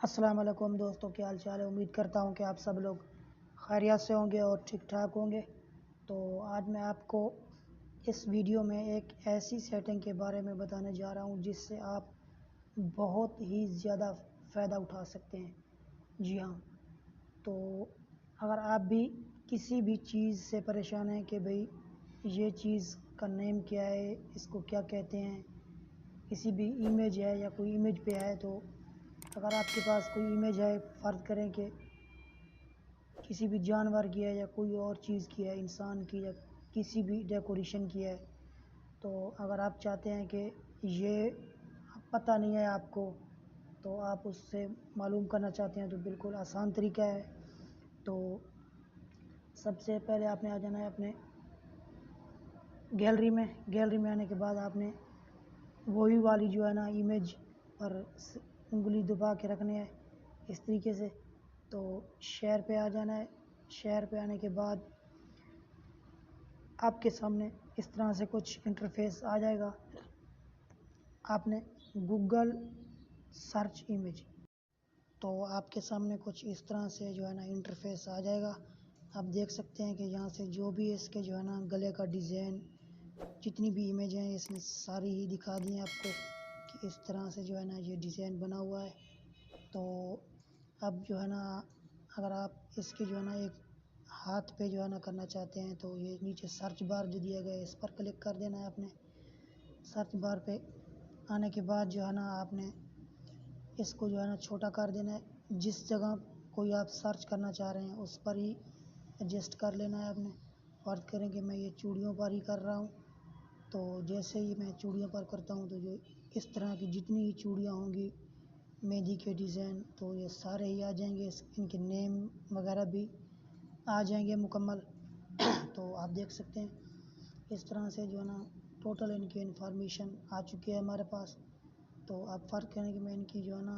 السلام علیکم دوستوں، کیا حال چال ہے؟ امید کرتا ہوں کہ آپ سب لوگ خیریت سے ہوں گے اور ٹھیک ٹھاک ہوں گے۔ تو آج میں آپ کو اس ویڈیو میں ایک ایسی سیٹنگ کے بارے میں بتانے جا رہا ہوں جس سے آپ بہت ہی زیادہ فائدہ اٹھا سکتے ہیں۔ جی ہاں، تو اگر آپ بھی کسی بھی چیز سے پریشان ہیں کہ بھئی یہ چیز کا نیم کیا ہے، اس کو کیا کہتے ہیں، کسی بھی ایمیج ہے یا کوئی ایمیج پہ ہے، تو اگر آپ کے پاس کوئی ایمیج ہے، فرض کریں کہ کسی بھی جانور کی ہے یا کوئی اور چیز کی ہے، انسان کی یا کسی بھی ڈیکوریشن کی ہے، تو اگر آپ چاہتے ہیں کہ یہ پتہ نہیں ہے آپ کو، تو آپ اس سے معلوم کرنا چاہتے ہیں، تو بالکل آسان طریقہ ہے۔ تو سب سے پہلے آپ نے آ جانا ہے اپنے گیلری میں آنے کے بعد آپ نے وہی والی جو ہے نا ایمیج پر انگلی دبا کے رکھنے ہے اس طریقے سے۔ تو شیئر پہ آ جانا ہے۔ شیئر پہ آنے کے بعد آپ کے سامنے اس طرح سے کچھ انٹرفیس آ جائے گا۔ آپ نے گوگل سرچ ایمیج، تو آپ کے سامنے کچھ اس طرح سے جو ہے نا انٹرفیس آ جائے گا۔ آپ دیکھ سکتے ہیں کہ یہاں سے جو بھی اس کے جو ہے نا گلے کا ڈیزائن، جتنی بھی ایمیج ہیں اس نے ساری ہی دکھا دی ہیں آپ کو کہ اس طرح سے جو ہے نا یہ ڈیزائن بنا ہوا ہے۔ تو اب جو ہے نا اگر آپ اس کے جو ہے نا ایک ہاتھ پہ جو ہے نا کرنا چاہتے ہیں، تو یہ نیچے سرچ بار جو دیا گیا ہے اس پر کلک کر دینا ہے۔ آپ نے سرچ بار پہ آنے کے بعد جو ہے نا آپ نے اس کو جو ہے نا چھوٹا کر دینا ہے۔ جس جگہ کوئی آپ سرچ کرنا چاہ رہے ہیں اس پر ہی ایڈجسٹ کر لینا ہے آپ نے۔ فرض کریں کہ میں یہ چوڑیوں پر ہی کر رہا ہوں، تو جیسے ہی میں چوڑیوں پر کرتا ہوں تو جو اس طرح کی جتنی ہی چوڑیاں ہوں گی مہندی کے ڈیزائن، تو یہ سارے ہی آ جائیں گے، ان کے نیم وغیرہ بھی آ جائیں گے مکمل۔ تو آپ دیکھ سکتے ہیں اس طرح سے جو ہے نا ٹوٹل ان کی انفارمیشن آ چکی ہے ہمارے پاس۔ تو آپ فرق کریں کہ میں ان کی جو ہے نا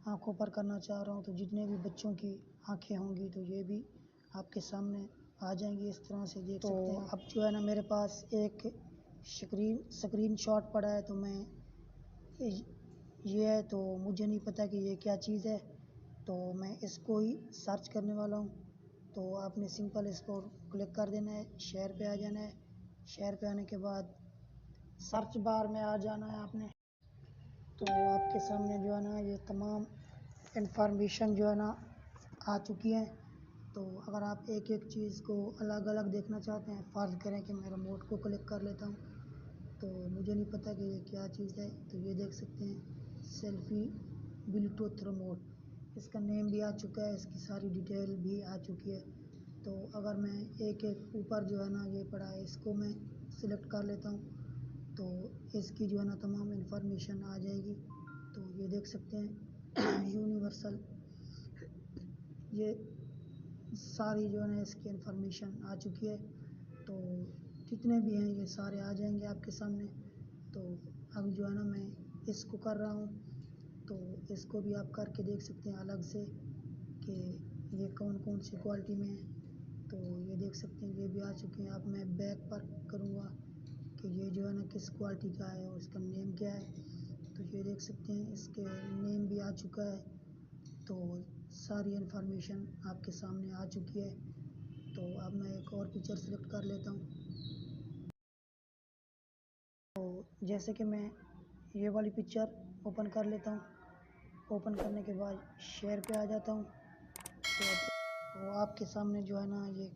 آنکھوں پر کرنا چاہ رہا ہوں، تو جتنے بھی بچوں کی آنکھیں ہوں گی تو یہ بھی آپ کے سامنے آ جائیں گی، اس طرح سے دیکھ سکتے ہیں۔ اب جو ہے نا میرے پاس ایک سکرین شاٹ پڑا ہے، تو میں یہ ہے، تو مجھے نہیں پتہ کہ یہ کیا چیز ہے، تو میں اس کو ہی سرچ کرنے والا ہوں۔ تو آپ نے سمپل اس کو کلک کر دینا ہے، شیئر پہ آ جانا ہے۔ شیئر پہ آنے کے بعد سرچ بار میں آ جانا ہے آپ نے۔ تو آپ کے سامنے جو ہے نا یہ تمام انفارمیشن جو ہے نا آ چکی ہیں۔ تو اگر آپ ایک ایک چیز کو الگ الگ دیکھنا چاہتے ہیں، فرض کریں کہ میں ریموٹ کو کلک کر لیتا ہوں، تو مجھے نہیں پتہ کہ یہ کیا چیز ہے، تو یہ دیکھ سکتے ہیں سیلفی بلوٹوتھ ریموٹ، اس کا نیم بھی آ چکا ہے، اس کی ساری ڈیٹیل بھی آ چکی ہے۔ تو اگر میں ایک ایک اوپر جو ہے نا یہ پڑا ہے اس کو میں سلیکٹ کر لیتا ہوں، تو اس کی جو ہے نا تمام انفارمیشن آ جائے گی۔ تو یہ دیکھ سکتے ہیں یونیورسل، یہ ساری جو ہے نا اس کی انفارمیشن آ چکی ہے۔ تو جتنے بھی ہیں یہ سارے آ جائیں گے آپ کے سامنے۔ تو اب جو ہے نا میں اس کو کر رہا ہوں، تو اس کو بھی آپ کر کے دیکھ سکتے ہیں الگ سے کہ یہ کون کون سی کوالٹی میں ہے۔ تو یہ دیکھ سکتے ہیں یہ بھی آ چکے ہیں۔ اب میں بیک پر کروں گا کہ یہ جو ہے نا کس کوالٹی کا ہے اور اس کا نیم کیا ہے، تو یہ دیکھ سکتے ہیں اس کے نیم بھی آ چکا ہے۔ تو ساری انفارمیشن آپ کے سامنے آ چکی ہے۔ تو اب میں ایک اور پکچر سلیکٹ کر لیتا ہوں۔ تو جیسے کہ میں یہ والی پکچر اوپن کر لیتا ہوں، اوپن کرنے کے بعد شیئر پہ آ جاتا ہوں، تو آپ کے سامنے جو ہے نا یہ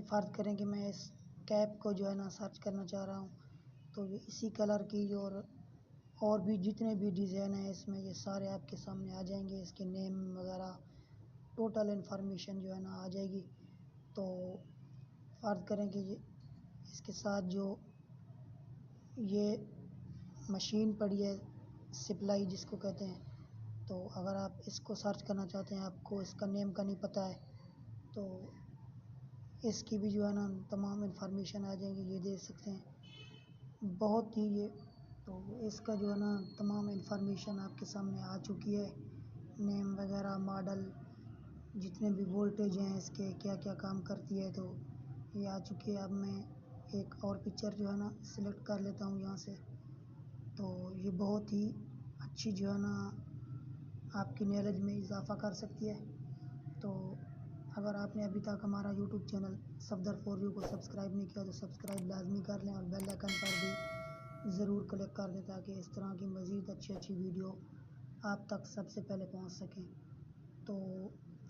فرض کریں کہ میں اس کیپ کو جو ہے نا سرچ کرنا چاہ رہا ہوں، تو یہ اسی کلر کی اور بھی جتنے بھی ڈیزائن ہیں اس میں یہ سارے آپ کے سامنے آ جائیں گے، اس کے نیم وغیرہ ٹوٹل انفارمیشن جو ہے نا آ جائے گی۔ تو فرض کریں کہ اس کے ساتھ جو یہ مشین پڑی ہے سپلائی جس کو کہتے ہیں، تو اگر آپ اس کو سرچ کرنا چاہتے ہیں، آپ کو اس کا نیم کا نہیں پتہ ہے، تو اس کی بھی جو ہے نا تمام انفارمیشن آ جائیں گی، یہ دیکھ سکتے ہیں بہت ہی یہ۔ تو اس کا جو ہے نا تمام انفارمیشن آپ کے سامنے آ چکی ہے، نیم وغیرہ، ماڈل، جتنے بھی وولٹیج ہیں اس کے کیا کیا کام کرتی ہے، تو یہ آ چکی ہے۔ اب میں ایک اور پکچر جو ہے نا سلیکٹ کر لیتا ہوں یہاں سے۔ تو یہ بہت ہی اچھی جو ہے نا آپ کی نالج میں اضافہ کر سکتی ہے۔ تو اگر آپ نے ابھی تک ہمارا YouTube channel Safdar for you کو سبسکرائب نہیں کیا تو سبسکرائب لازمی کر لیں اور بیل آئکن پر بھی ضرور کلک کر دیں تاکہ اس طرح کی مزید اچھی ویڈیو آپ تک سب سے پہلے پہنچ سکیں۔ تو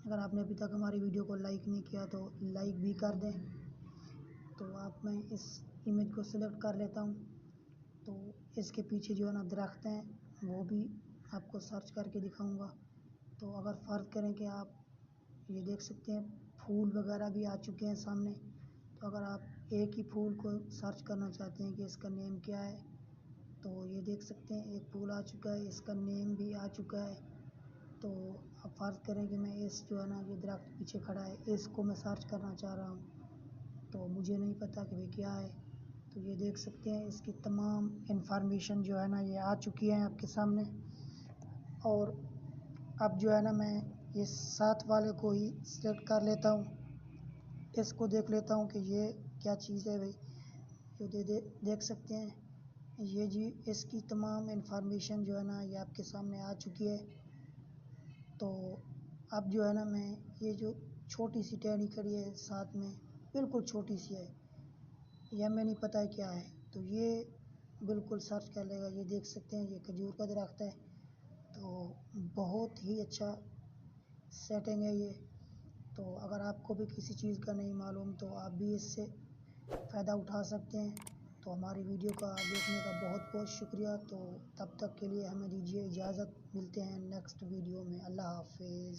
اگر آپ نے ابھی تک ہماری ویڈیو کو لائک نہیں کیا تو لائک بھی کر دیں۔ تو میں اس امیج کو سلیکٹ کر لیتا ہوں۔ تو اس کے پیچھے جو ہے نا درخت ہیں وہ بھی آپ کو سرچ کر کے دکھاؤں گا۔ تو اگر فرض کریں کہ آپ یہ دیکھ سکتے ہیں پھول وغیرہ بھی آ چکے ہیں سامنے۔ تو اگر آپ ایک ہی پھول کو سرچ کرنا چاہتے ہیں کہ اس کا نیم کیا ہے تو یہ دیکھ سکتے ہیں ایک پھول آ چکا ہے، اس کا نیم بھی آ چکا ہے۔ تو اب فرض کریں کہ میں اس جو ہے نا یہ درخت پیچھے کھڑا ہے اس کو میں سرچ کرنا چاہ رہا ہوں تو مجھے نہیں پتہ کہ کیا ہے۔ تو یہ دیکھ سکتے ہیں اس کی تمام انفارمیشن جو ہے نا یہ آ چکی ہے آپ کے سامنے۔ اور اب جو ہے نا میں یہ ساتھ والے کو ہی سلیکٹ کر لیتا ہوں، اس کو دیکھ لیتا ہوں کہ یہ کیا چیز ہے بھائی۔ جو دیکھ سکتے ہیں یہ جی اس کی تمام انفارمیشن جو ہے نا یہ آپ کے سامنے آ چکی ہے۔ تو اب جو ہے نا میں یہ جو چھوٹی سی ٹہنی کھڑی ہے ساتھ میں بالکل چھوٹی سی ہے، یہ ہمیں نہیں پتہ ہے کیا ہے، تو یہ بالکل سرچ کر لے گا۔ یہ دیکھ سکتے ہیں یہ کھجور کا درخت ہے، تو بہت ہی اچھا سیٹنگ ہے یہ۔ تو اگر آپ کو بھی کسی چیز کا نہیں معلوم تو آپ بھی اس سے فائدہ اٹھا سکتے ہیں۔ تو ہماری ویڈیو کا دیکھنے کا بہت بہت شکریہ۔ تو تب تک کے لیے ہمیں دیجیے اجازت، ملتے ہیں نیکسٹ ویڈیو میں۔ اللہ حافظ۔